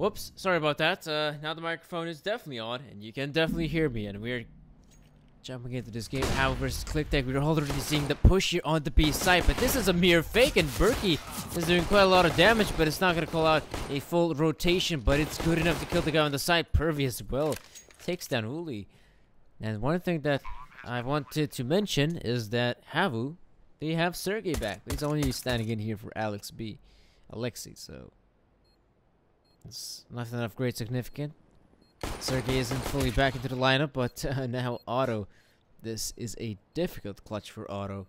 Whoops, sorry about that. Now the microphone is definitely on, and you can definitely hear me, and we're jumping into this game. HAVU versus KlikTech. We're already seeing the push here on the B side, but this is a mere fake, and Berkey is doing quite a lot of damage, but it's not going to call out a full rotation, but it's good enough to kill the guy on the side. Pervy as well takes down Uli. And one thing that I wanted to mention is that HAVU, they have Sergey back. He's only standing in here for Alexei, so it's nothing of great significance. Sergey isn't fully back into the lineup, but now Otto. This is a difficult clutch for Otto.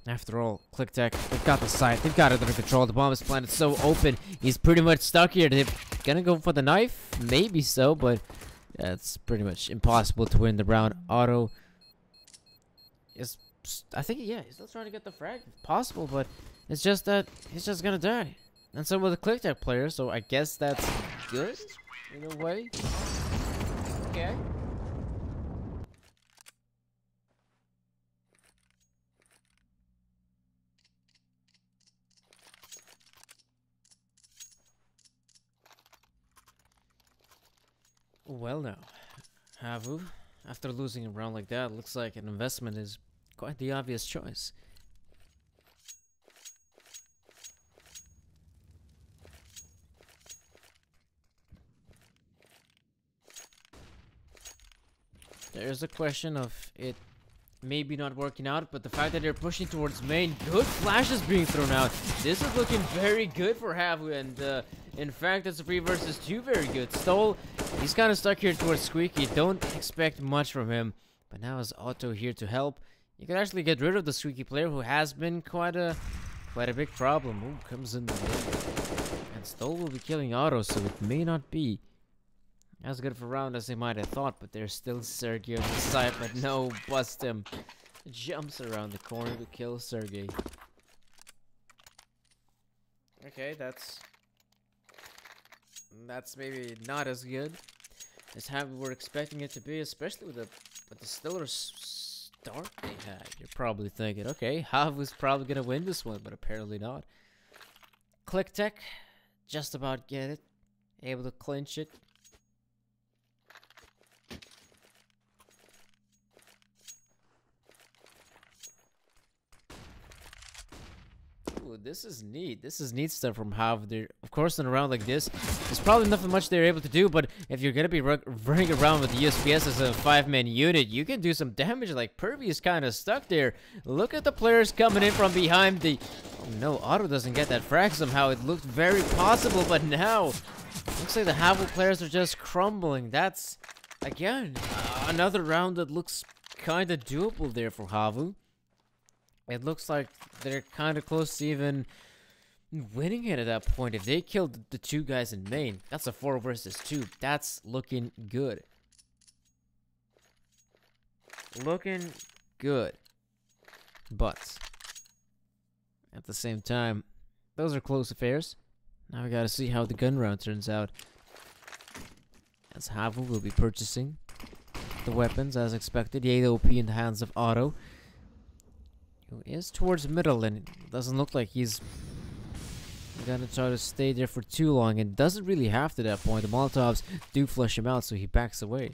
After all, KlikTech, they've got the site, they've got it under control. The bomb is planted so open, he's pretty much stuck here. They're gonna go for the knife? Maybe so, but it's pretty much impossible to win the round. Otto is, I think, yeah, he's still trying to get the frag if possible, but it's just that he's just gonna die. And so will the KlikTech player, so I guess that's good in a way. Okay. Well now, HAVU, after losing a round like that, looks like an investment is quite the obvious choice. There's a question of it maybe not working out, but the fact that they're pushing towards main, good flashes being thrown out. This is looking very good for HAVU, and in fact, it's a 3 versus 2 very good. Stoll, he's kind of stuck here towards Squeaky. Don't expect much from him, but now is Otto here to help. You can actually get rid of the Squeaky player, who has been quite a big problem. Ooh, comes in the way. And Stoll will be killing Otto, so it may not be as good of a round as they might have thought, but there's still Sergey on the side, but no, bust him. Jumps around the corner to kill Sergey. Okay, that's maybe not as good as HAVU were expecting it to be, especially with the stellar start they had. You're probably thinking, okay, HAVU's probably gonna win this one, but apparently not. KlikTech just about get it, able to clinch it. This is neat. This is neat stuff from HAVU. They're, of course, in a round like this, there's probably nothing much they're able to do, but if you're gonna be running around with the USPS as a 5-man unit, you can do some damage. Like, Pervy is kind of stuck there. Look at the players coming in from behind the... Oh no, Otto doesn't get that frag somehow. It looked very possible, but now looks like the HAVU players are just crumbling. That's, again, another round that looks kind of doable there for HAVU. It looks like they're kind of close to even winning it at that point. If they killed the 2 guys in main, that's a 4 versus 2. That's looking good. Looking good. But at the same time, those are close affairs. Now we gotta see how the gun round turns out. As HAVU will be purchasing the weapons as expected. The AOP in the hands of Otto, who is towards middle, and it doesn't look like he's gonna try to stay there for too long, and doesn't really have to that point. The Molotovs do flush him out, so he backs away.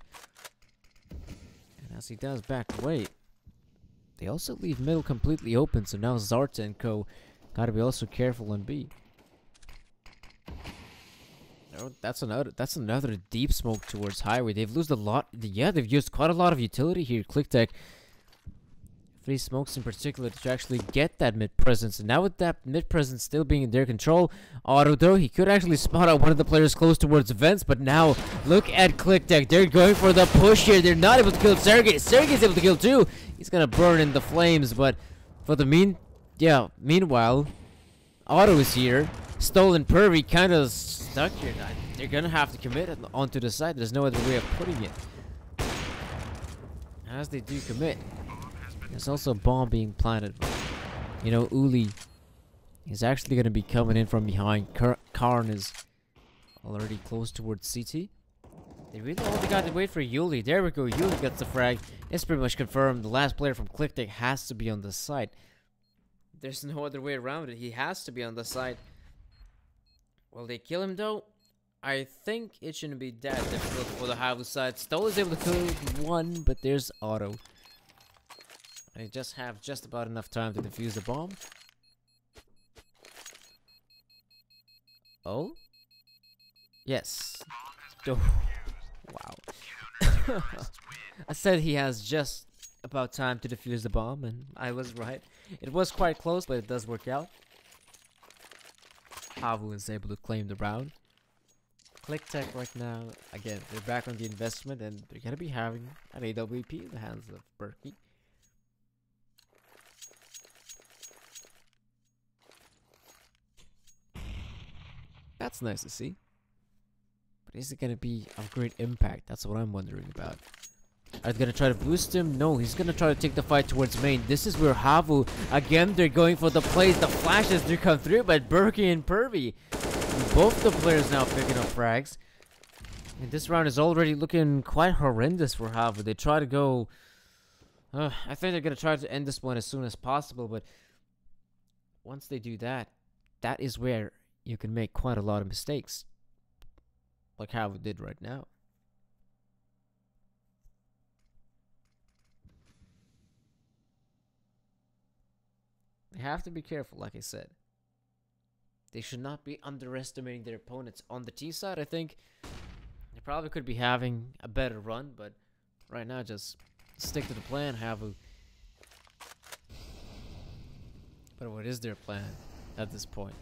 And as he does back away, they also leave middle completely open, so now Zarta and co gotta be also careful on B. Oh, that's another deep smoke towards highway. They've used a lot. Yeah, they've used quite a lot of utility here. KlikTech, 3 smokes in particular, to actually get that mid presence. And now with that mid presence still being in their control, Otto, though, he could actually spot out one of the players close towards vents. But now look at KlikTech. They're going for the push here. They're not able to kill Sergey. Sergey's able to kill too. He's gonna burn in the flames. But for the meanwhile, Otto is here. Stolen Pervy kind of stuck here. They're gonna have to commit it onto the side. There's no other way of putting it. As they do commit, there's also a bomb being planted. You know, Uli is actually going to be coming in from behind. Karn is already close towards CT. They really only got to wait for Yuli. There we go. Yuli gets the frag. It's pretty much confirmed. The last player from KlikTech has to be on the side. There's no other way around it. He has to be on the side. Will they kill him though? I think it shouldn't be that difficult for the HAVU side. Stoll is able to kill one, but there's auto. I just have just about enough time to defuse the bomb. Oh? Yes. Oh. Wow. I said he has just about time to defuse the bomb, and I was right. It was quite close, but it does work out. HAVU is able to claim the round. KlikTech right now, again, they're back on the investment, and they're going to be having an AWP in the hands of Berkey. That's nice to see. But is it going to be of great impact? That's what I'm wondering about. Are they going to try to boost him? No, he's going to try to take the fight towards main. This is where HAVU, again, they're going for the plays. The flashes do come through, but Berkey and Pervy, both the players now picking up frags. And this round is already looking quite horrendous for HAVU. They try to go... I think they're going to try to end this one as soon as possible, but once they do that, that is where you can make quite a lot of mistakes. Like HAVU did right now. They have to be careful, like I said. They should not be underestimating their opponents. On the T side, I think they probably could be having a better run, but right now just stick to the plan, HAVU. But what is their plan at this point?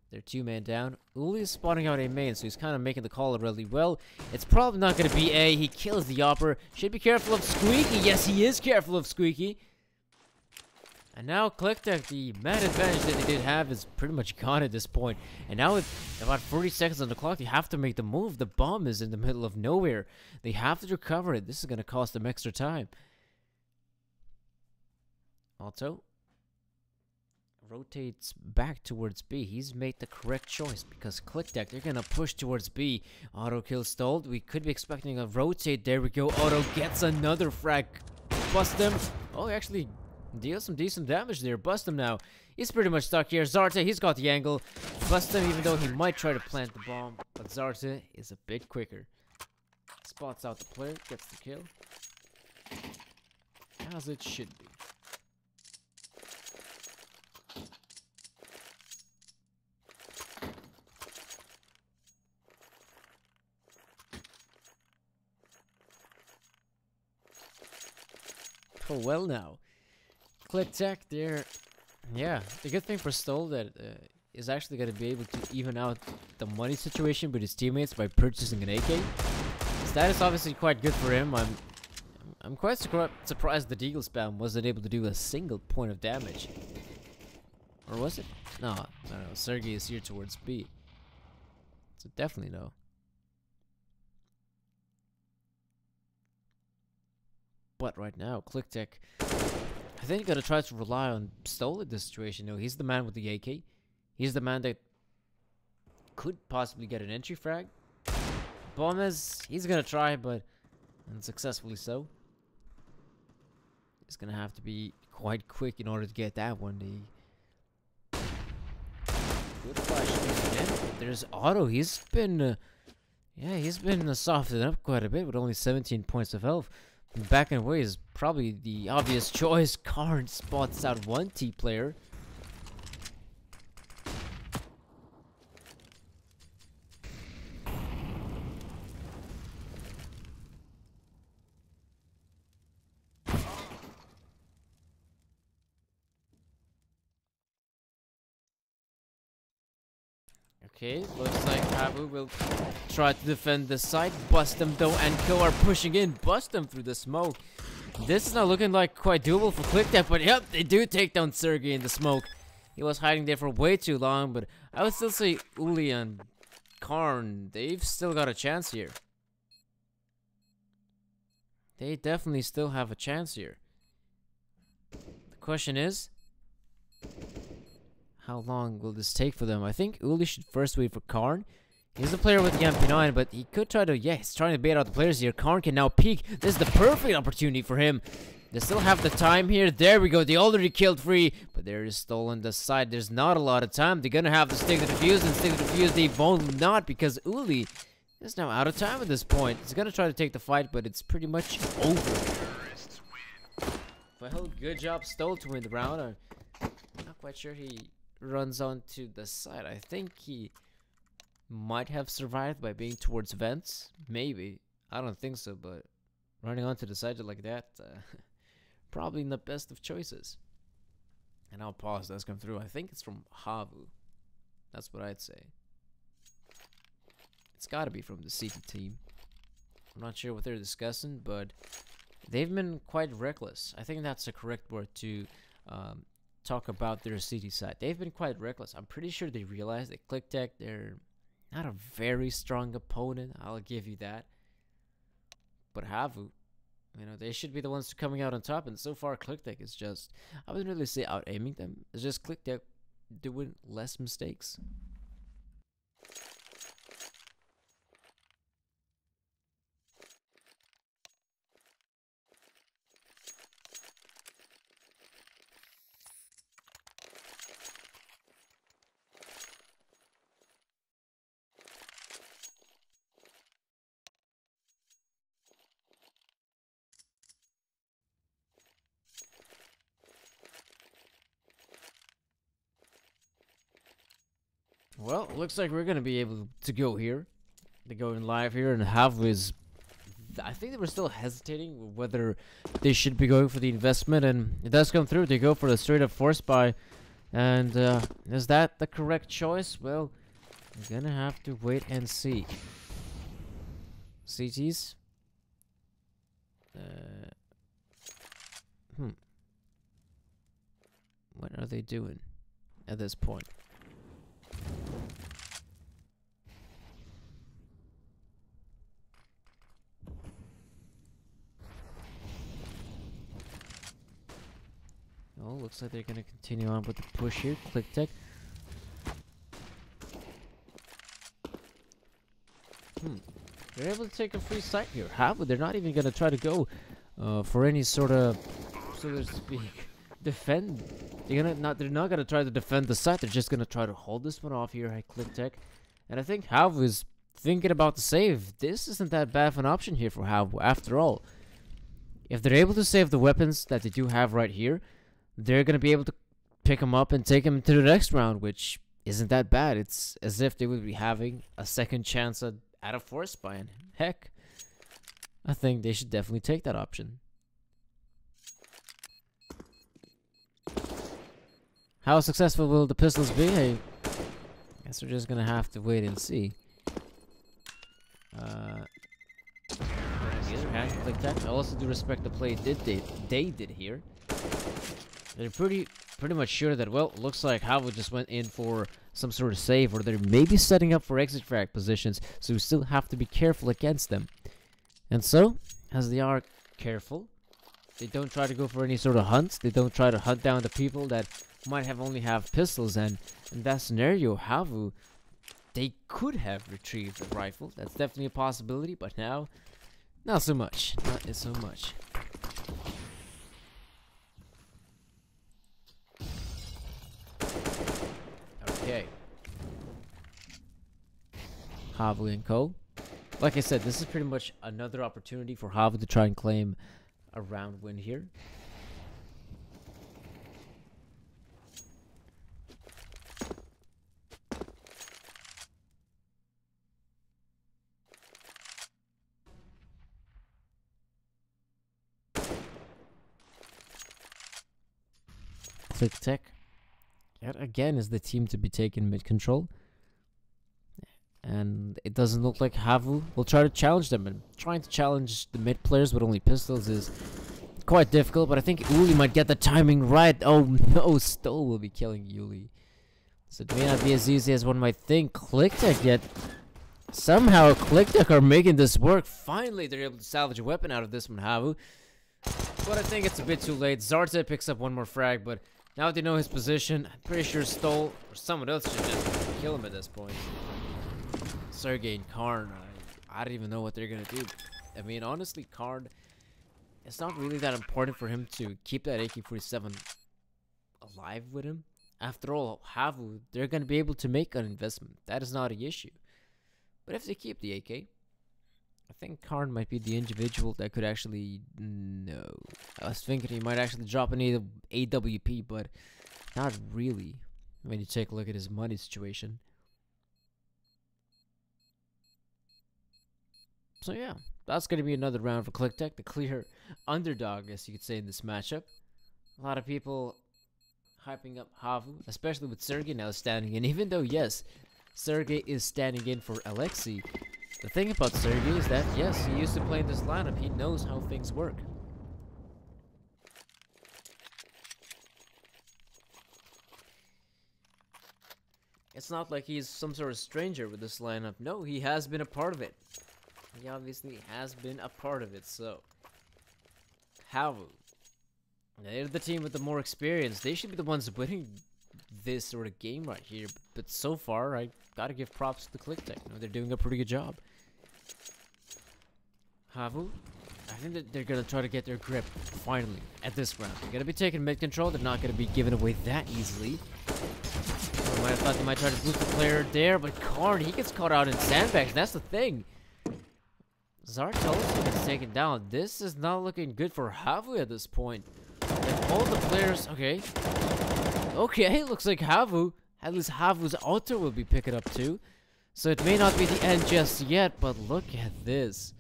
They're 2-man down. Uli is spotting out a main, so he's kind of making the call really well. It's probably not going to be A. He kills the Opper. Should be careful of Squeaky. Yes, he is careful of Squeaky. And now KlikTech, the man advantage that they did have is pretty much gone at this point. And now with about 40 seconds on the clock, they have to make the move. The bomb is in the middle of nowhere. They have to recover it. This is going to cost them extra time. Alto rotates back towards B. He's made the correct choice because KlikTech, they're going to push towards B. Auto kill stalled. We could be expecting a rotate. There we go. Auto gets another frag. Bust them. Oh, actually... deal some decent damage there. Bust him now. He's pretty much stuck here. Zarte, he's got the angle. Bust him even though he might try to plant the bomb. But Zarte is a bit quicker. Spots out the player. Gets the kill. As it should be. Oh, well now. KlikTech, they're... yeah, the good thing for Stoll that is actually going to be able to even out the money situation with his teammates by purchasing an AK. So that is obviously quite good for him. I'm quite surprised the Deagle spam wasn't able to do a single point of damage. Or was it? No. Sergey is here towards B. So definitely no. But right now, KlikTech... I think you gotta try to rely on Stoll in this situation. No, he's the man with the AK. He's the man that could possibly get an entry frag. Bombers, he's gonna try, but unsuccessfully so. He's gonna have to be quite quick in order to get that one. Good flash again. There's Auto. He's been, yeah, he's been softened up quite a bit with only 17 points of health. Back and away is probably the obvious choice. Karn spots out one T player. Okay, looks like HAVU will try to defend the site. Bust them though, and Ko are pushing in. Bust them through the smoke. This is not looking like quite doable for KlikTech, but yep, they do take down Sergey in the smoke. He was hiding there for way too long, but I would still say Uli and Karn, they've still got a chance here. They definitely still have a chance here. The question is, how long will this take for them? I think Uli should first wait for Karn. He's the player with the MP9, but he could try to... yeah, he's trying to bait out the players here. Karn can now peek. This is the perfect opportunity for him. They still have the time here. There we go. They already killed 3, but there is Stoll on the side. There's not a lot of time. They're gonna have to stick to the fuse, and stick to the fuse they won't not, because Uli is now out of time at this point. He's gonna try to take the fight, but it's pretty much over. Well, good job Stoll to win the round. I'm not quite sure he runs onto the side. I think he might have survived by being towards vents. Maybe. I don't think so, but running onto the side like that, probably not best of choices. And I'll pause. That's come through. I think it's from HAVU. That's what I'd say. It's got to be from the City team. I'm not sure what they're discussing, but they've been quite reckless. I think that's the correct word to talk about their City side. They've been quite reckless. I'm pretty sure they realize that KlikTech, they're not a very strong opponent. I'll give you that. But HAVU, you know, they should be the ones coming out on top. And so far, KlikTech is just, I wouldn't really say out aiming them. It's just KlikTech doing less mistakes. Well, looks like we're gonna be able to go here. They're going live here, and HAVU is, I think they were still hesitating whether they should be going for the investment, and it does come through. They go for the straight up force buy, and is that the correct choice? Well, we're gonna have to wait and see. CTs. What are they doing at this point? Oh, looks like they're gonna continue on with the push here. KlikTech. They're able to take a free site here. HAVU, they're not even gonna try to go for any sort of, so to speak, defend. They're not gonna try to defend the site. They're just gonna try to hold this one off here at KlikTech. And I think HAVU is thinking about the save. This isn't that bad of an option here for HAVU after all. If they're able to save the weapons that they do have right here, they're gonna be able to pick them up and take them to the next round, which isn't that bad. It's as if they would be having a second chance at a force buy. And heck, I think they should definitely take that option. How successful will the pistols be? I guess we're just gonna have to wait and see. On the other hand, KlikTech, I also do respect the play they did here. They're pretty much sure that, well, looks like HAVU just went in for some sort of save, or they're maybe setting up for exit frag positions, so we still have to be careful against them. And so, as they are careful, they don't try to go for any sort of hunts. They don't try to hunt down the people that might only have pistols, and in that scenario, HAVU, they could have retrieved a rifle. That's definitely a possibility, but now, not so much. Not so much. Okay. HAVU and Co. Like I said, this is pretty much another opportunity for HAVU to try and claim a round win here. KlikTech, yet again, is the team to be taken mid-control. And it doesn't look like HAVU will try to challenge them. And trying to challenge the mid players with only pistols is quite difficult. But I think Uli might get the timing right. Oh no, Stoll will be killing Uli. So it may not be as easy as one might think. KlikTech, yet somehow KlikTech are making this work. Finally, they're able to salvage a weapon out of this one, HAVU. But I think it's a bit too late. Zarte picks up one more frag, but now they know his position. I'm pretty sure Stoll or someone else should just kill him at this point. Sergey and Karn, I don't even know what they're gonna do. I mean, honestly, Karn, it's not really that important for him to keep that AK-47 alive with him. After all, HAVU, they're going to be able to make an investment. That is not an issue. But if they keep the AK, I think Karn might be the individual that could actually... No. I was thinking he might actually drop an AWP, but not really when you take a look at his money situation. So yeah, that's going to be another round for KlikTech, the clear underdog, as you could say, in this matchup. A lot of people hyping up HAVU, especially with Sergey now standing in. Even though, yes, Sergey is standing in for Alexei, the thing about Sergey is that, yes, he used to play in this lineup. He knows how things work. It's not like he's some sort of stranger with this lineup. No, he has been a part of it. He obviously has been a part of it, so... HAVU. They're the team with the more experience. They should be the ones winning this sort of game right here. But so far, I gotta give props to KlikTech. You know, they're doing a pretty good job. HAVU, I think that they're gonna try to get their grip, finally, at this round. They're gonna be taking mid control. They're not gonna be given away that easily. I might have thought they might try to boost the player there, but Karn, he gets caught out in sandbags. That's the thing. Zartelson gets taken down. This is not looking good for HAVU at this point. And all the players... Okay. Okay, looks like HAVU. At least HAVU's auto will be picking up too. So it may not be the end just yet, but look at this.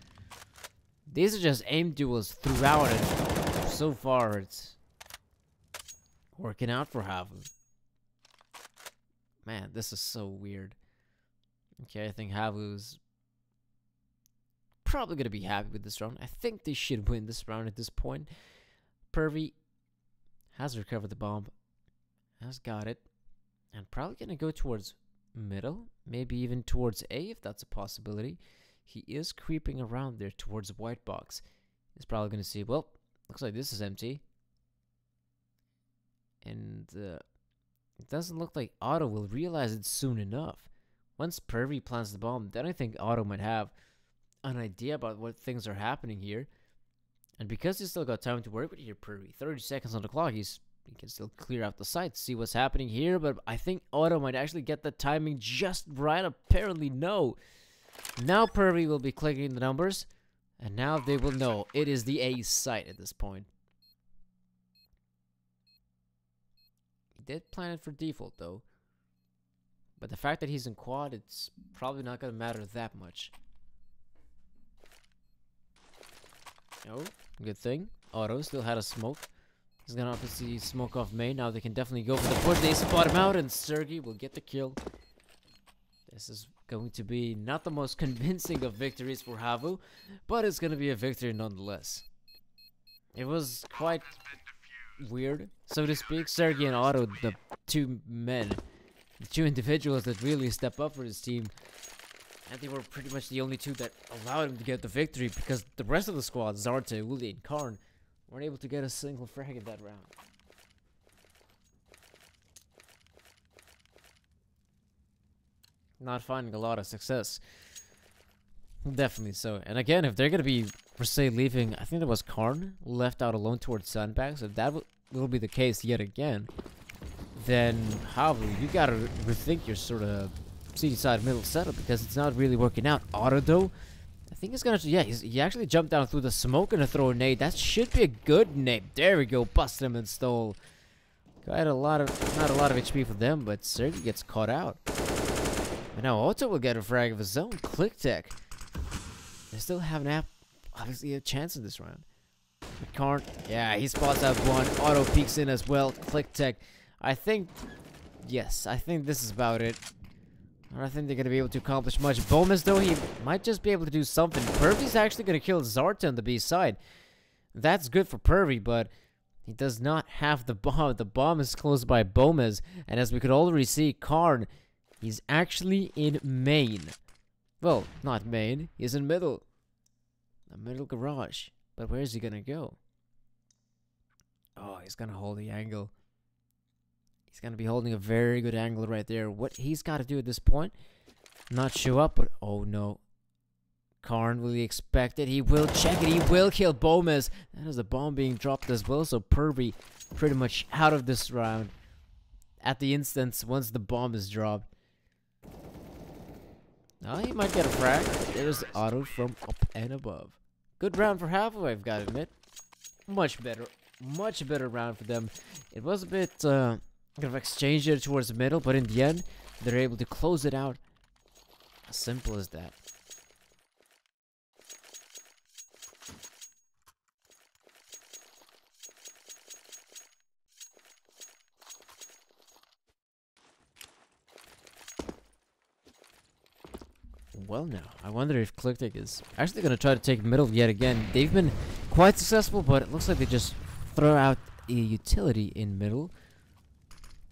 These are just aim duels throughout it. So far, it's working out for HAVU. Man, this is so weird. Okay, I think HAVU's probably going to be happy with this round. I think they should win this round at this point. Pervy has recovered the bomb. Has got it. And probably going to go towards middle. Maybe even towards A if that's a possibility. He is creeping around there towards white box. He's probably going to see, well, looks like this is empty. And it doesn't look like Otto will realize it soon enough. Once Pervy plants the bomb, then I think Otto might have an idea about what things are happening here. And because he's still got time to work with here, Pervy, 30 seconds on the clock, he can still clear out the site, see what's happening here. But I think Otto might actually get the timing just right. Apparently, no. Now Pervy will be clicking the numbers, and now they will know it is the A site at this point. He did plan it for default, though. But the fact that he's in quad, it's probably not going to matter that much. Oh, good thing. Otto still had a smoke. He's gonna obviously smoke off main. Now they can definitely go for the push. They spot him out, and Sergey will get the kill. This is going to be not the most convincing of victories for HAVU, but it's gonna be a victory nonetheless. It was quite weird, so to speak. Sergey and Otto, the two men, the two individuals that really step up for this team. And they were pretty much the only two that allowed him to get the victory, because the rest of the squad, Zarte, Uli, and Karn, weren't able to get a single frag in that round. Not finding a lot of success. Definitely so. And again, if they're going to be, per se, leaving, I think it was Karn, left out alone towards sandbags, if that will be the case yet again, then HAVU, you got to rethink your sort of CD side middle setup, because it's not really working out. Otto, though, I think he's gonna, yeah, he actually jumped down through the smoke and throw a nade. That should be a good nade. There we go, busted him and stole. Got a lot of, not a lot of HP for them, but Sergey gets caught out. And now Otto will get a frag of his own. KlikTech, they still have obviously a chance in this round. But Karn, yeah, he spots out one. Otto peeks in as well. KlikTech, I think, yes, I think this is about it. I don't think they're going to be able to accomplish much. Bomas, though, he might just be able to do something. Pervy's actually going to kill Zarta on the B side. That's good for Pervy, but he does not have the bomb. The bomb is close by Bomas. And as we could already see, Karn, he's actually in main. Well, not main. He's in middle. The middle garage. But where is he going to go? Oh, he's going to hold the angle. He's going to be holding a very good angle right there. What he's got to do at this point, not show up, but oh no. Karn, will he expect it? He will check it. He will kill Bomez. That is a bomb being dropped as well. So Pervy pretty much out of this round at the instance once the bomb is dropped. Now he might get a frag. There's Otto from up and above. Good round for HAVU, I've got to admit. Much better round for them. It was a bit kind of exchanged there towards the middle, but in the end, they're able to close it out. As simple as that. Well, now, I wonder if KlikTech is actually going to try to take middle yet again. They've been quite successful, but it looks like they just throw out a utility in middle.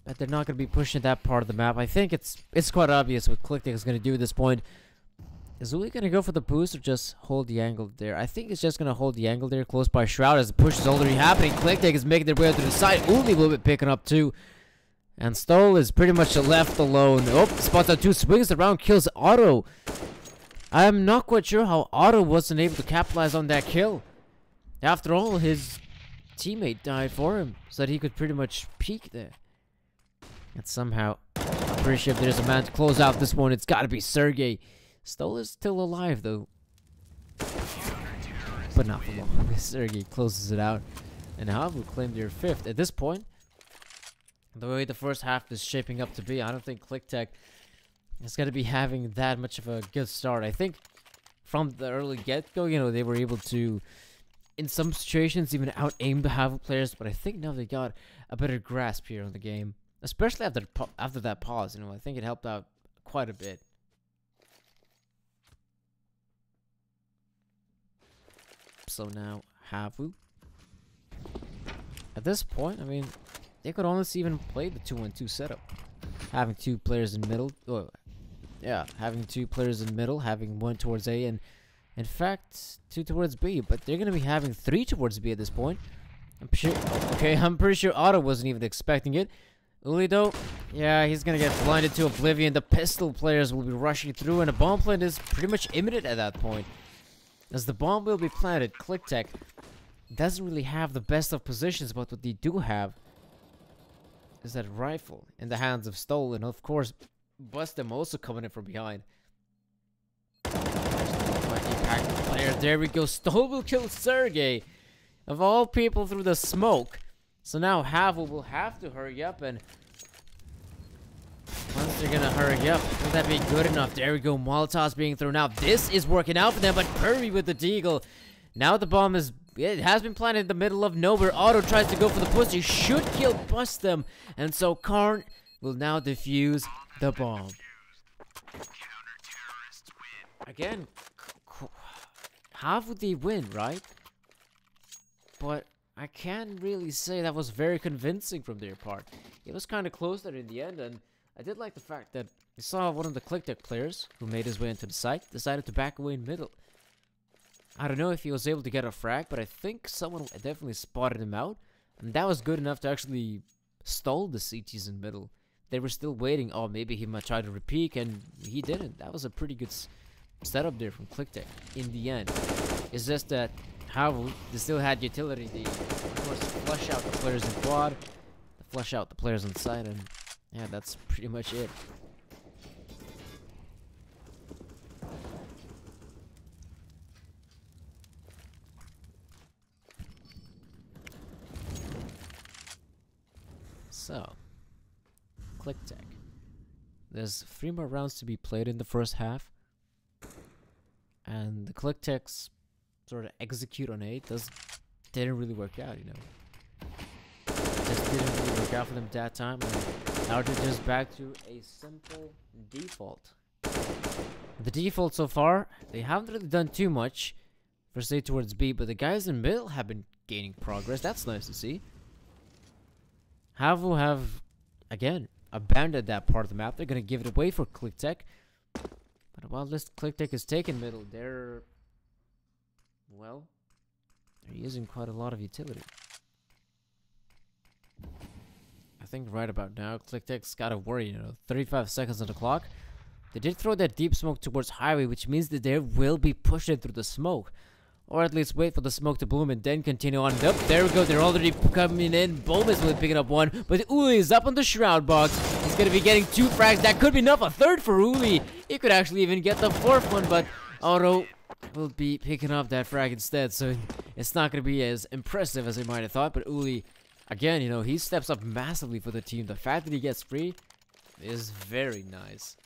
But they're not going to be pushing that part of the map. I think it's quite obvious what KlikTech is going to do at this point. Is Uli going to go for the boost or just hold the angle there? I think it's just going to hold the angle there close by Shroud as the push is already happening. KlikTech is making their way to the side. Uli will be picking up too. And Stoll is pretty much left alone. Oh, spots out two, swings around, kills Otto. I'm not quite sure how Otto wasn't able to capitalize on that kill. After all, his teammate died for him, so that he could pretty much peek there. And somehow, I'm pretty sure if there's a man to close out this one, it's got to be Sergey. Stoll is still alive, though. But not for long. Sergey closes it out. And HAVU claimed their 5th. At this point, the way the first half is shaping up to be, I don't think KlikTech is going to be having that much of a good start. I think from the early get-go, you know, they were able to, in some situations, even out-aim the HAVU players, but I think now they got a better grasp here on the game, especially after that pause. You know, I think it helped out quite a bit. So now HAVU. At this point, I mean, they could honestly even play the 2-1-2 setup. Having two players in middle. Oh, yeah, having two players in middle, having one towards A, and in fact, two towards B. But they're going to be having three towards B at this point. I'm pretty sure Otto wasn't even expecting it. Uli, though, yeah, he's going to get blinded to oblivion. The pistol players will be rushing through, and a bomb plant is pretty much imminent at that point. As the bomb will be planted, KlikTech doesn't really have the best of positions, but what they do have is that rifle in the hands of Stoll, and of course, Bustem also coming in from behind. Player, there we go. Stoll will kill Sergey, of all people, through the smoke. So now HAVU will have to hurry up, and once they're gonna hurry up, will that be good enough? There we go. Molotovs being thrown out. This is working out for them, but Curry with the deagle. Now the bomb is. It has been planted in the middle of nowhere. Otto tries to go for the push. He should kill Bustem. And so Karn will now defuse the bomb. Again, half would they win, right? But I can't really say that was very convincing from their part. It was kind of close there in the end, and I did like the fact that we saw one of the KlikTech players who made his way into the site decided to back away in middle. I don't know if he was able to get a frag, but I think someone definitely spotted him out. And that was good enough to actually stall the CTs in middle. They were still waiting. Oh, maybe he might try to repeat, and he didn't. That was a pretty good setup there from KlikTech in the end. It's just that HAVU, they still had utility. They, of course, flush out the players in quad, flush out the players on side, and yeah, that's pretty much it. So, KlikTech. There's 3 more rounds to be played in the first half. And the KlikTech's sort of execute on A didn't really work out, you know. Just didn't really work out for them that time. And now they're just back to a simple default. The default so far, they haven't really done too much for say towards B, but the guys in middle have been gaining progress. That's nice to see. HAVU have, again, abandoned that part of the map. They're going to give it away for KlikTech. But while this KlikTech is taking middle, they're using quite a lot of utility. I think right about now, KlikTech's got to worry, you know, 35 seconds on the clock. They did throw that deep smoke towards highway, which means that they will be pushing through the smoke. Or at least wait for the smoke to bloom and then continue on. Nope, there we go. They're already coming in. Bulb is really picking up one. But Uli is up on the shroud box. He's going to be getting 2 frags. That could be enough. A third for Uli. He could actually even get the 4th one. But Auto will be picking up that frag instead. So it's not going to be as impressive as I might have thought. But Uli, again, you know, he steps up massively for the team. The fact that he gets free is very nice.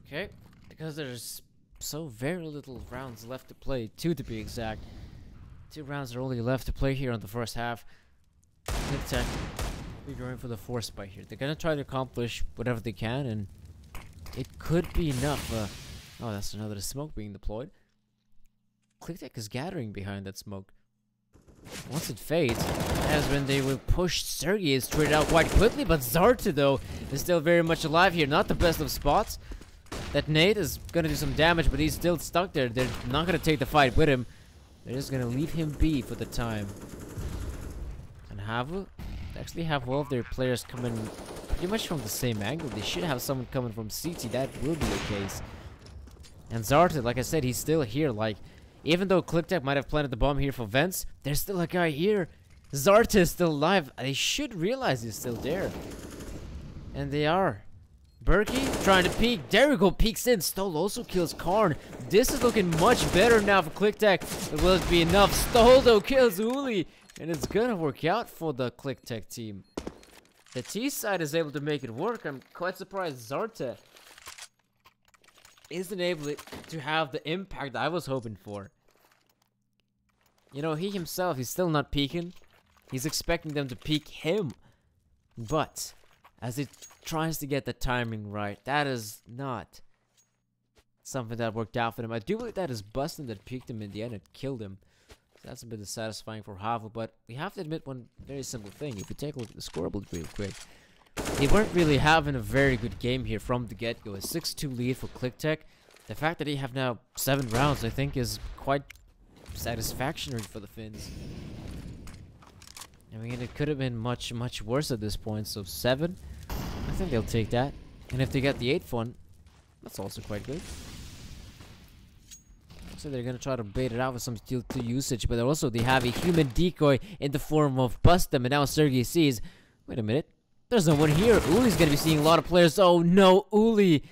Okay, because there's so very little rounds left to play, 2 to be exact. 2 rounds are only left to play here on the first half. KlikTech will be going for the 4th spike here. They're gonna try to accomplish whatever they can, and it could be enough. Oh, that's another smoke being deployed. KlikTech is gathering behind that smoke. Once it fades, that's when they will push Sergey straight out quite quickly, but Zarta, though, is still very much alive here. Not the best of spots. That nade is gonna do some damage, but he's still stuck there. They're not gonna take the fight with him. They're just gonna leave him be for the time. And HAVU, they actually have all of their players coming pretty much from the same angle. They should have someone coming from CT. That will be the case. And Zarta, like I said, he's still here. Like, even though KlikTech might have planted the bomb here for vents, there's still a guy here. Zarta is still alive. They should realize he's still there. And they are. Berkey trying to peek. There we go. Peeks in. Stoll also kills Karn. This is looking much better now for KlikTech. But will it be enough? Stoll though kills Uli. And it's gonna work out for the KlikTech team. The T side is able to make it work. I'm quite surprised Zarta isn't able to have the impact I was hoping for. You know, he himself, he's still not peeking. He's expecting them to peek him. But as he tries to get the timing right, that is not something that worked out for him. I do believe that is Bustin that peeked him in the end and killed him. So that's a bit dissatisfying for HAVU, but we have to admit one very simple thing. If you take a look at the scoreboard real quick, they weren't really having a very good game here from the get-go. A 6-2 lead for KlikTech. The fact that they have now 7 rounds, I think, is quite satisfactory for the Finns. I mean, it could have been much, much worse at this point. So 7, I think they'll take that. And if they get the 8th one, that's also quite good. So they're gonna try to bait it out with some Steel 2 usage, but also they have a human decoy in the form of Bustem, and now Sergey sees, wait a minute, there's no one here. Uli's gonna be seeing a lot of players. Oh no, Uli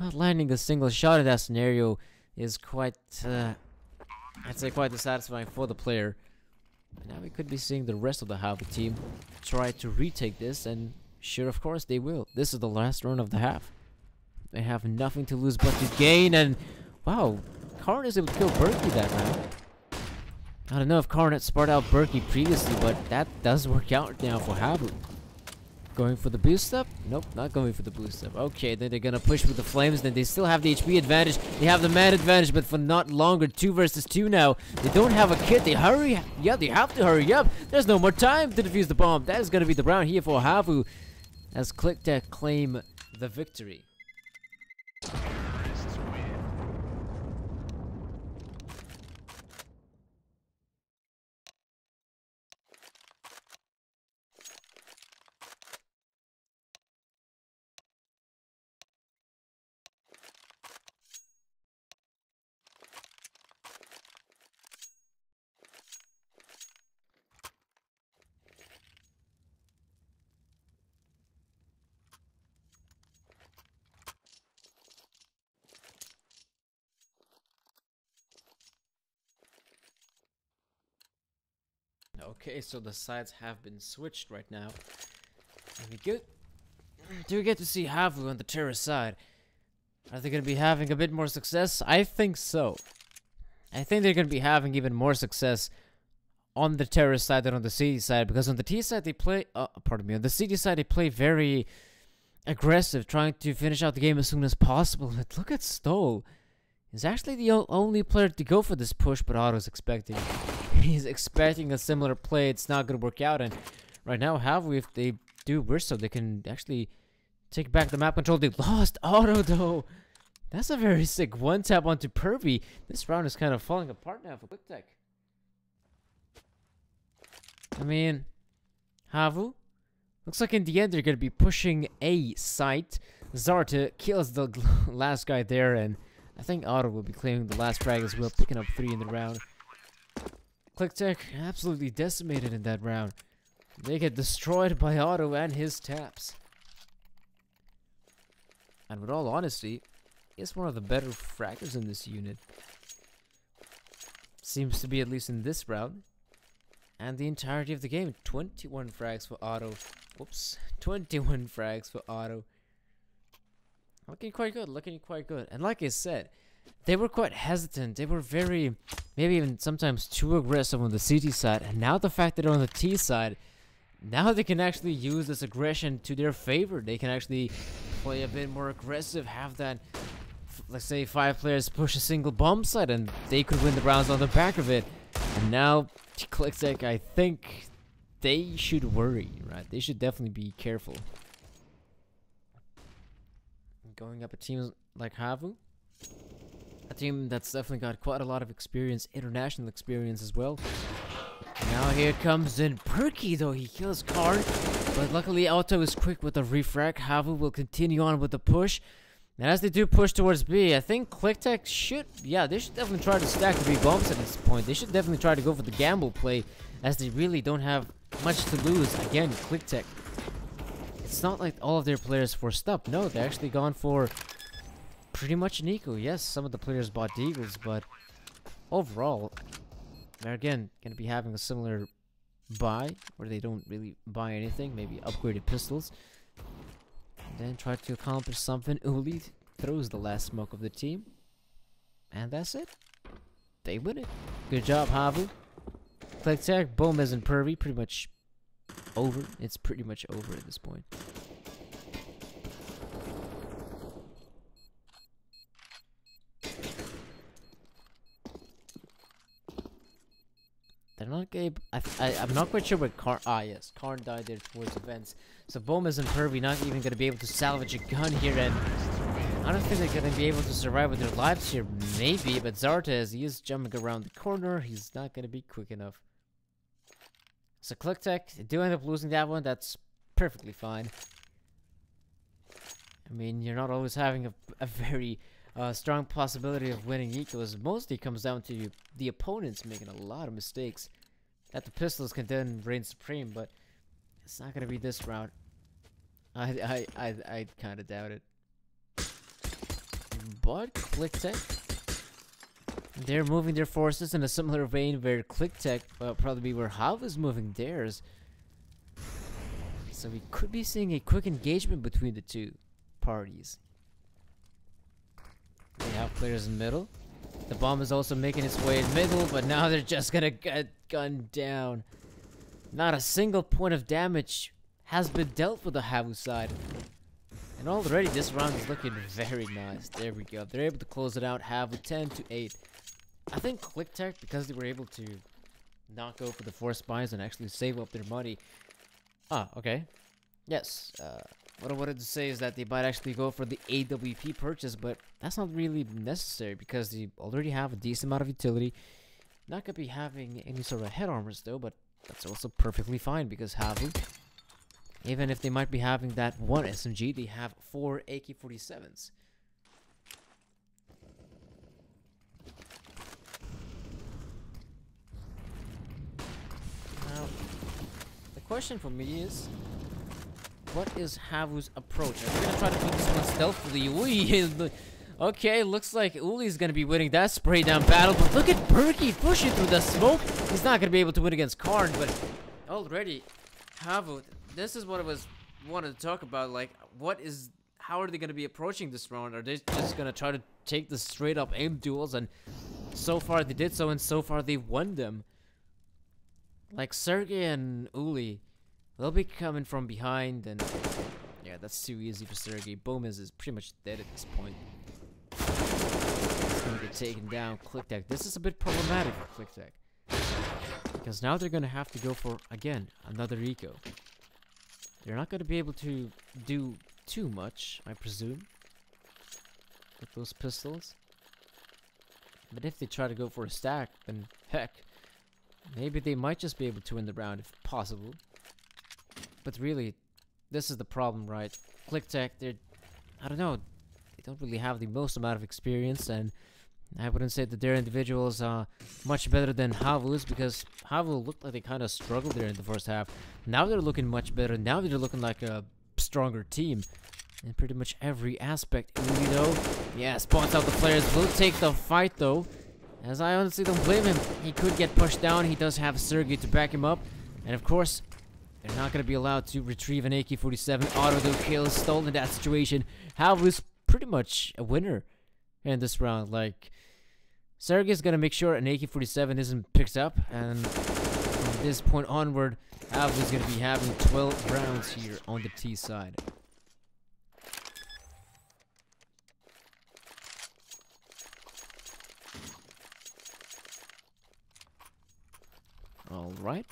not landing a single shot in that scenario is quite, I'd say quite dissatisfying for the player. But now we could be seeing the rest of the HAVU team try to retake this, and sure, of course, they will. This is the last run of the half. They have nothing to lose but to gain, and wow, Karn is able to kill Berkey that round. I don't know if Karn had sparred out Berkey previously, but that does work out now for HAVU. Going for the boost up? Nope, not going for the boost up. Okay, then they're gonna push with the flames. Then they still have the HP advantage. They have the man advantage, but for not longer. 2 versus 2 now. They don't have a kit. They hurry. Yeah, they have to hurry up. There's no more time to defuse the bomb. That is gonna be the round here for HAVU as KlikTech claim the victory. Okay, so the sides have been switched right now. And do we get to see HAVU on the terrorist side? Are they going to be having a bit more success? I think so. I think they're going to be having even more success on the terrorist side than on the CD side, because on the T side they play, on the CD side they play very aggressive, trying to finish out the game as soon as possible. But look at Stoll. He's actually the only player to go for this push, but Otto's expecting he's expecting a similar play. It's not gonna work out. And right now, HAVU, if they do burst, so they can actually take back the map control. They lost auto though. That's a very sick one tap onto Pervy. This round is kind of falling apart now for KlikTech. I mean, HAVU looks like in the end they're gonna be pushing A site. Zarta kills the last guy there, and I think Otto will be claiming the last frag as well, picking up 3 in the round. KlikTech absolutely decimated in that round. They get destroyed by Otto and his taps. And with all honesty, he's one of the better fraggers in this unit. Seems to be, at least in this round. And the entirety of the game. 21 frags for Otto. Whoops. 21 frags for Otto. Looking quite good, looking quite good. And like I said, they were quite hesitant. They were very, maybe even sometimes too aggressive on the CT side. And now the fact that they're on the T side, now they can actually use this aggression to their favor. They can actually play a bit more aggressive, have that, let's say 5 players push a single bomb site, and they could win the rounds on the back of it. And now, KlikTech, I think they should worry, right? They should definitely be careful. Going up a team like HAVU, a team that's definitely got quite a lot of experience, international experience as well. Now here comes in Perky though, he kills Karn, but luckily Auto is quick with the refrag. HAVU will continue on with the push. And as they do push towards B, I think KlikTech should, yeah, they should definitely try to stack the B bombs at this point. They should definitely try to go for the gamble play, as they really don't have much to lose. Again, KlikTech, it's not like all of their players forced up. No, they're actually gone for pretty much an eco. Yes, some of the players bought Deagles, but overall, they're again going to be having a similar buy, where they don't really buy anything, maybe upgraded pistols. And then try to accomplish something. Uli throws the last smoke of the team. And that's it. They win it. Good job, HAVU. KlikTech, Bomez and Pervy, pretty much over. It's pretty much over at this point. They're not gonna. I'm not quite sure what Karn. Ah, yes, Karn died there towards events. So Bomez and Pervy not even gonna be able to salvage a gun here, and I don't think they're gonna be able to survive with their lives here. Maybe, but Zarta, as he is jumping around the corner, he's not gonna be quick enough. So KlikTech do end up losing that one. That's perfectly fine. I mean, you're not always having a very strong possibility of winning ecos. Mostly comes down to the opponents making a lot of mistakes that the pistols can then reign supreme, but it's not gonna be this round. I kind of doubt it. But KlikTech, they're moving their forces in a similar vein where KlikTech probably be where HAVU is moving theirs. So we could be seeing a quick engagement between the two parties. They have players in middle. The bomb is also making its way in middle, but now they're just gonna get gunned down. Not a single point of damage has been dealt for the HAVU side. And already this round is looking very nice. There we go. They're able to close it out. HAVU 10-8. I think KlikTech, because they were able to not go for the force buys and actually save up their money. Ah, okay. Yes. What I wanted to say is that they might actually go for the AWP purchase, but that's not really necessary because they already have a decent amount of utility. Not gonna be having any sort of head armors though, but that's also perfectly fine because HAVU, even if they might be having that one SMG, they have 4 AK-47s. Now, the question for me is, what is HAVU's approach? Are they gonna try to do this one stealthily? Uli, okay, looks like Uli's gonna be winning that spray down battle, but look at Perky pushing through the smoke. He's not gonna be able to win against Karn, but already HAVU, this is what I wanted to talk about. Like, how are they gonna be approaching this round? Are they just gonna try to take the straight up aim duels? And so far they did so, and so far they won them. Like Sergey and Uli, they'll be coming from behind, and yeah, that's too easy for Sergey. Bomez is pretty much dead at this point. He's gonna get taken down. KlikTech. This is a bit problematic for KlikTech. Because now they're gonna have to go for, again, another eco. They're not gonna be able to do too much, I presume, with those pistols. But if they try to go for a stack, then heck, maybe they might just be able to win the round if possible. But really, this is the problem, right? KlikTech, I don't know, they don't really have the most amount of experience, and I wouldn't say that their individuals are much better than HAVU's, because HAVU looked like they kind of struggled there in the first half. Now they're looking much better. Now they're looking like a stronger team in pretty much every aspect. Uli though, yeah, spots out the players, will take the fight though, as I honestly don't blame him. He could get pushed down. He does have Sergey to back him up, and of course, they're not going to be allowed to retrieve an AK-47. Auto though kills, stolen in that situation. HAVU's pretty much a winner in this round. Like, Sergey's gonna make sure an AK-47 isn't picked up, and from this point onward, HAVU's gonna be having 12 rounds here on the T side. All right.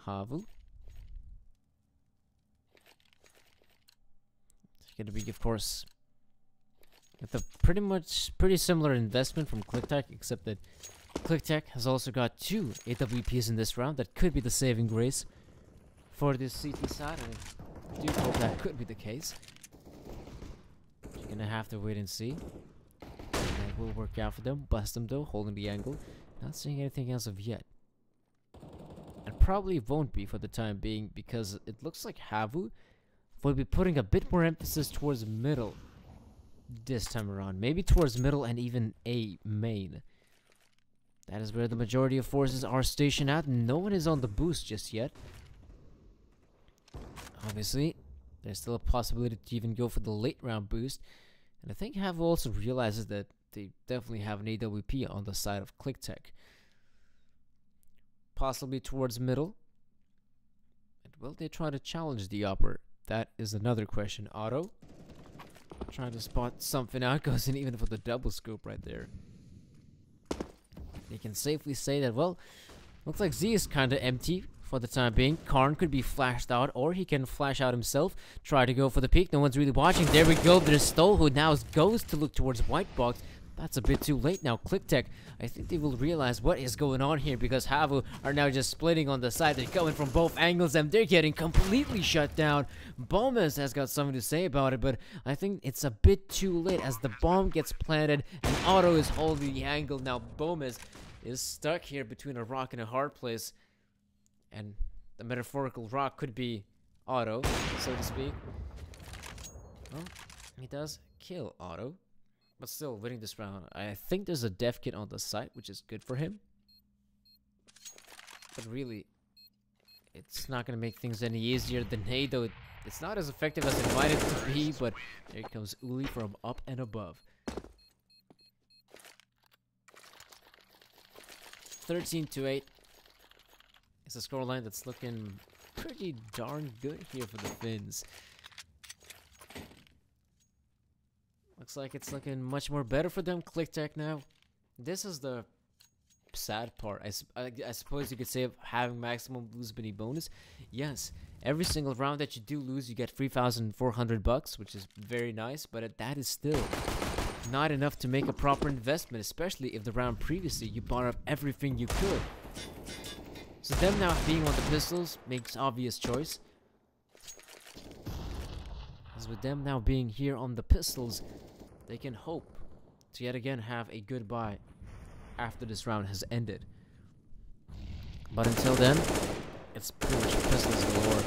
HAVU. Gonna be, of course, with a pretty similar investment from KlikTech, except that KlikTech has also got 2 AWPs in this round. That could be the saving grace for this CT side, and I do hope that could be the case. You're gonna have to wait and see. That will work out for them. Bust them though, holding the angle. Not seeing anything else of yet. And probably won't be for the time being, because it looks like HAVU will be putting a bit more emphasis towards middle this time around. Maybe towards middle and even A main. That is where the majority of forces are stationed at. No one is on the boost just yet. Obviously, there's still a possibility to even go for the late round boost. And I think HAVU also realizes that they definitely have an AWP on the side of KlikTech. Possibly towards middle. And will they try to challenge the upper? That is another question. Auto trying to spot something out, goes in even for the double scope right there. You can safely say that, well, looks like Z is kind of empty for the time being. Karn could be flashed out, or he can flash out himself, try to go for the peak. No one's really watching. There we go. There's Stoll, who now goes to look towards white box. That's a bit too late now. KlikTech, I think they will realize what is going on here, because HAVU are now just splitting on the side. They're coming from both angles, and they're getting completely shut down. Bombas has got something to say about it, but I think it's a bit too late as the bomb gets planted, and Auto is holding the angle. Now Bombas is stuck here between a rock and a hard place, and the metaphorical rock could be Auto, so to speak. Well, he does kill Auto, but still winning this round. I think there's a dev kit on the site, which is good for him. But really, it's not going to make things any easier than A, though it's not as effective as it might have to be, but there comes Uli from up and above. 13-8. It's a scoreline that's looking pretty darn good here for the Finns. Looks like it's looking much more better for them. KlikTech now. This is the sad part, I suppose you could say, of having maximum lose-biddy bonus. Yes, every single round that you do lose, you get 3,400 bucks, which is very nice, but that is still not enough to make a proper investment, especially if the round previously you bought up everything you could. So them now being on the pistols makes obvious choice. As with them now being here on the pistols, they can hope to yet again have a good buy after this round has ended. But until then, it's pretty much pistols galore.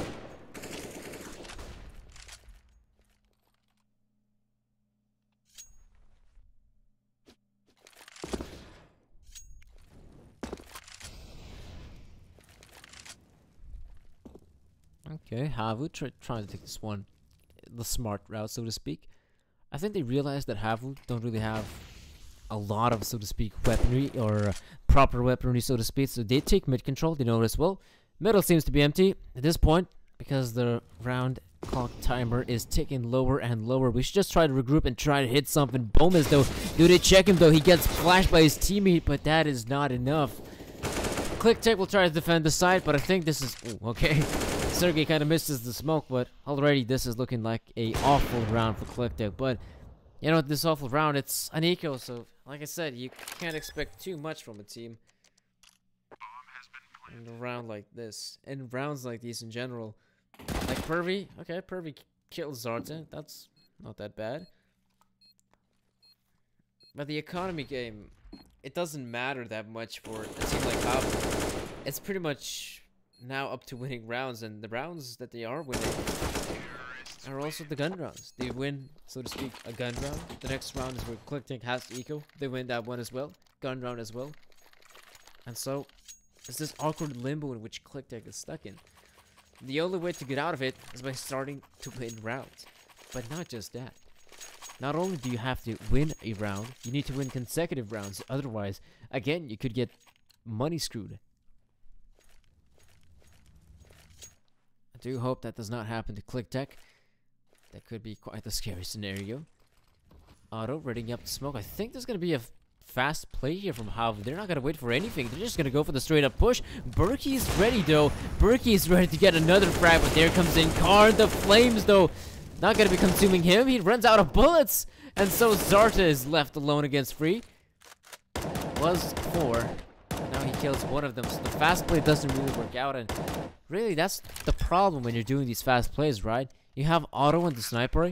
Okay, HAVU trying to take this one the smart route, so to speak. I think they realize that HAVU don't really have a lot of, so to speak, weaponry or proper weaponry, so to speak. So they take mid control. They notice, well, middle seems to be empty at this point because the round clock timer is ticking lower and lower. We should just try to regroup and try to hit something. Bomas, though, do they check him, though? He gets flashed by his teammate, but that is not enough. KlikTech will try to defend the side, but I think this is... Ooh, okay. Sergey kind of misses the smoke, but already this is looking like a awful round for KlikTech. But, you know, this awful round, it's an eco, so, like I said, you can't expect too much from a team in a round like this. In rounds like these in general. Like Pervy, okay, Pervy kills Zarta. That's not that bad. But the economy game, it doesn't matter that much for a team like HAVU. It's pretty much now up to winning rounds, and the rounds that they are winning are also the gun rounds. They win, so to speak, a gun round. The next round is where KlikTech has eco. They win that one as well. Gun round as well. And so, it's this awkward limbo in which KlikTech is stuck in. The only way to get out of it is by starting to win rounds. But not just that. Not only do you have to win a round, you need to win consecutive rounds. Otherwise, again, you could get money screwed. I do hope that does not happen to KlikTech. That could be quite a scary scenario. Otto readying up the smoke. I think there's going to be a fast play here from HAVU. They're not going to wait for anything. They're just going to go for the straight up push. Berkey's ready though. Berkey's ready to get another frag, but there comes in Karn. The flames though, not going to be consuming him. He runs out of bullets. And so Zarta is left alone against Free. Was 4. Now he kills one of them. So the fast play doesn't really work out. And really, that's the problem when you're doing these fast plays, right? You have Otto and the sniper.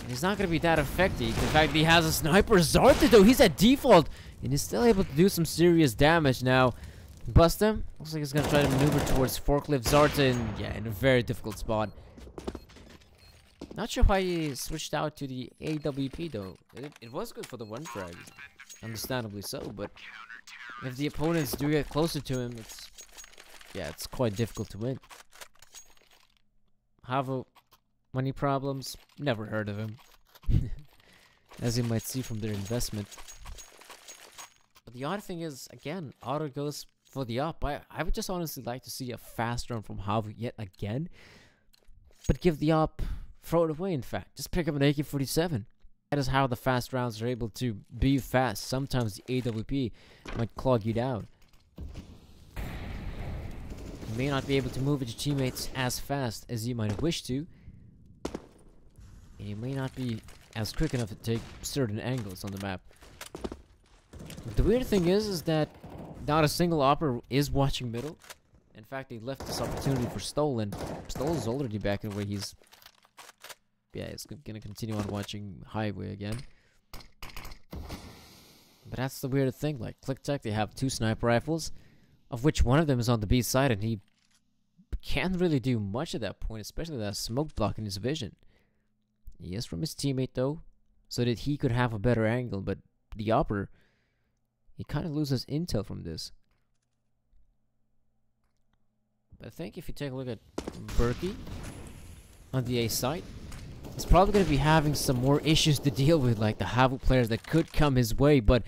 He's not going to be that effective. In fact, he has a sniper. Zarta, though, he's at default. And he's still able to do some serious damage now. Bust him. Looks like he's going to try to maneuver towards Forklift. Zarta in a very difficult spot. Not sure why he switched out to the AWP, though. It was good for the one frag. Understandably so, but if the opponents do get closer to him, it's quite difficult to win. HAVU, money problems, never heard of him. As you might see from their investment. But the odd thing is, again, Otto goes for the up. I would just honestly like to see a fast run from HAVU yet again. But give the up, throw it away in fact. Just pick up an AK-47. That is how the fast rounds are able to be fast. Sometimes the AWP might clog you down. You may not be able to move with your teammates as fast as you might wish to. And you may not be as quick enough to take certain angles on the map. But the weird thing is that not a single operator is watching middle. In fact, they left this opportunity for Stoll, and Stoll is already back in the way he's... Yeah, he's gonna continue on watching highway again. But that's the weird thing, like KlikTech, they have 2 sniper rifles, of which one of them is on the B side, and he can't really do much at that point, especially that smoke blocking his vision. He is from his teammate though, so that he could have a better angle, but the operator, he kind of loses intel from this. But I think if you take a look at Berkey on the A side, he's probably going to be having some more issues to deal with, like the HAVU players that could come his way, but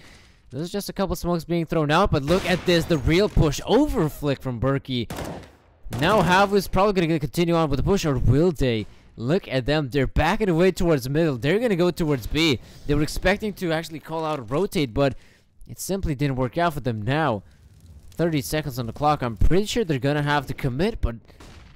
there's just a couple smokes being thrown out. But look at this, the real push over flick from Berkey. Now HAVU is probably going to continue on with the push, or will they? Look at them, they're backing away towards the middle. They're going to go towards B. They were expecting to actually call out a rotate, but it simply didn't work out for them now. 30 seconds on the clock. I'm pretty sure they're going to have to commit, but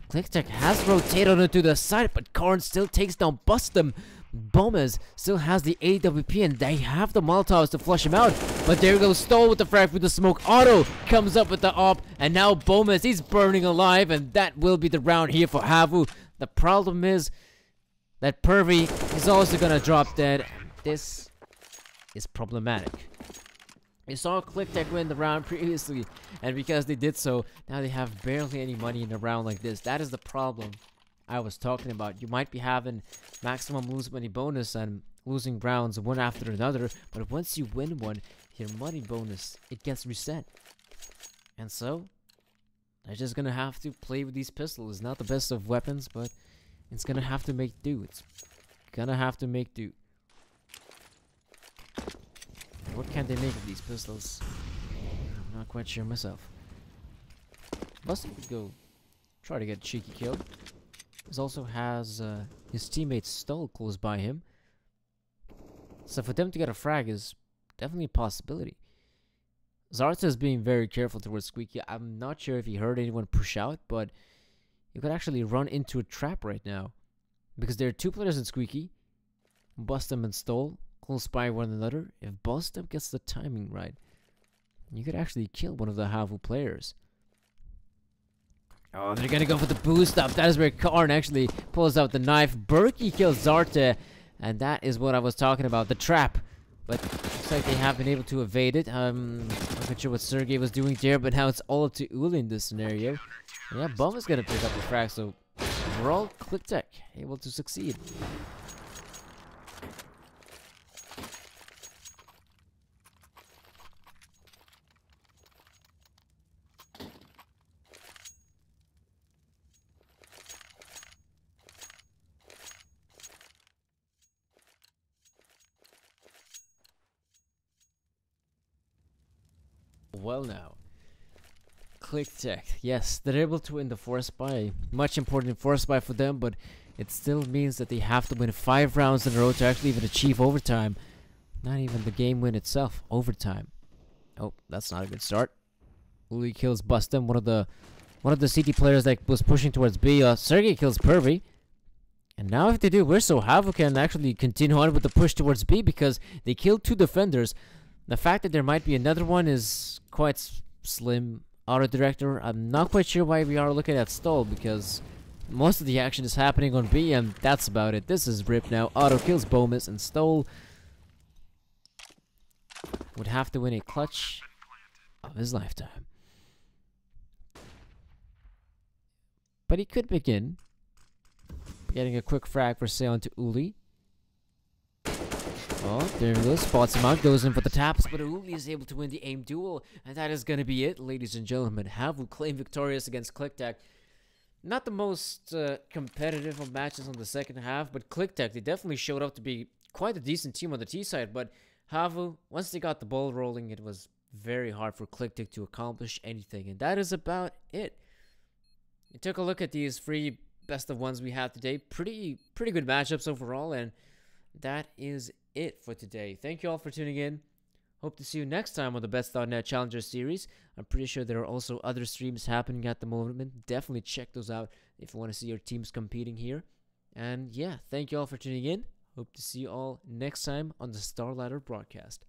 KlikTech has rotated onto the side, but Karn still takes down Bustum. Bomas still has the AWP, and they have the Molotovs to flush him out. But there goes Stoll with the frag with the smoke. Otto comes up with the op, and now Bomas, he's burning alive, and that will be the round here for HAVU. The problem is that Pervy is also gonna drop dead. This is problematic. We saw KlikTech win the round previously, and because they did so, now they have barely any money in a round like this. That is the problem I was talking about. You might be having maximum lose money bonus and losing rounds one after another, but once you win one, your money bonus, it gets reset. And so, they're just gonna have to play with these pistols. It's not the best of weapons, but it's gonna have to make do. It's gonna have to make do. What can they make of these pistols? I'm not quite sure myself. Bustum could go try to get a cheeky kill. He also has his teammate Stoll close by him. So for them to get a frag is definitely a possibility. Zarta is being very careful towards Squeaky. I'm not sure if he heard anyone push out, but you could actually run into a trap right now. Because there are two players in Squeaky. Bustum and Stoll close by one another. If Bustum gets the timing right, you could actually kill one of the HAVU players. Oh, they're gonna go for the boost up. That is where Karn actually pulls out the knife. Berkey kills Zarta. And that is what I was talking about, the trap. But looks like they have been able to evade it. I'm not sure what Sergey was doing there, but now it's all up to Uli in this scenario. And yeah, Bum is gonna pick up the frag, so overall, KlikTech able to succeed. Well now, KlikTech, yes, they're able to win the force buy. Much important force buy for them, but it still means that they have to win 5 rounds in a row to actually even achieve overtime. Not even the game win itself, overtime. Oh, that's not a good start. Uli kills Bustum, one of the CT players that was pushing towards B. Sergey kills Pervy. And now if they do, we're so HAVU can actually continue on with the push towards B because they killed 2 defenders. The fact that there might be another one is quite slim. Auto director, I'm not quite sure why we are looking at Stoll because most of the action is happening on B and that's about it. This is RIP now. Auto kills Bomus and Stoll would have to win a clutch of his lifetime. But he could begin getting a quick frag for sale onto Uli. Oh, there he goes, spots him out, goes in for the taps, but Uli is able to win the aim duel, and that is going to be it, ladies and gentlemen. HAVU claim victorious against KlikTech. Not the most competitive of matches on the second half, but KlikTech, they definitely showed up to be quite a decent team on the T side, but HAVU, once they got the ball rolling, it was very hard for KlikTech to accomplish anything, and that is about it. We took a look at these 3 best of ones we had today. Pretty good matchups overall, and that is it for today. Thank you all for tuning in. Hope to see you next time on the Bets.net Challenger Series. I'm pretty sure there are also other streams happening at the moment. Definitely check those out if you want to see your teams competing here. And yeah, thank you all for tuning in. Hope to see you all next time on the Starladder broadcast.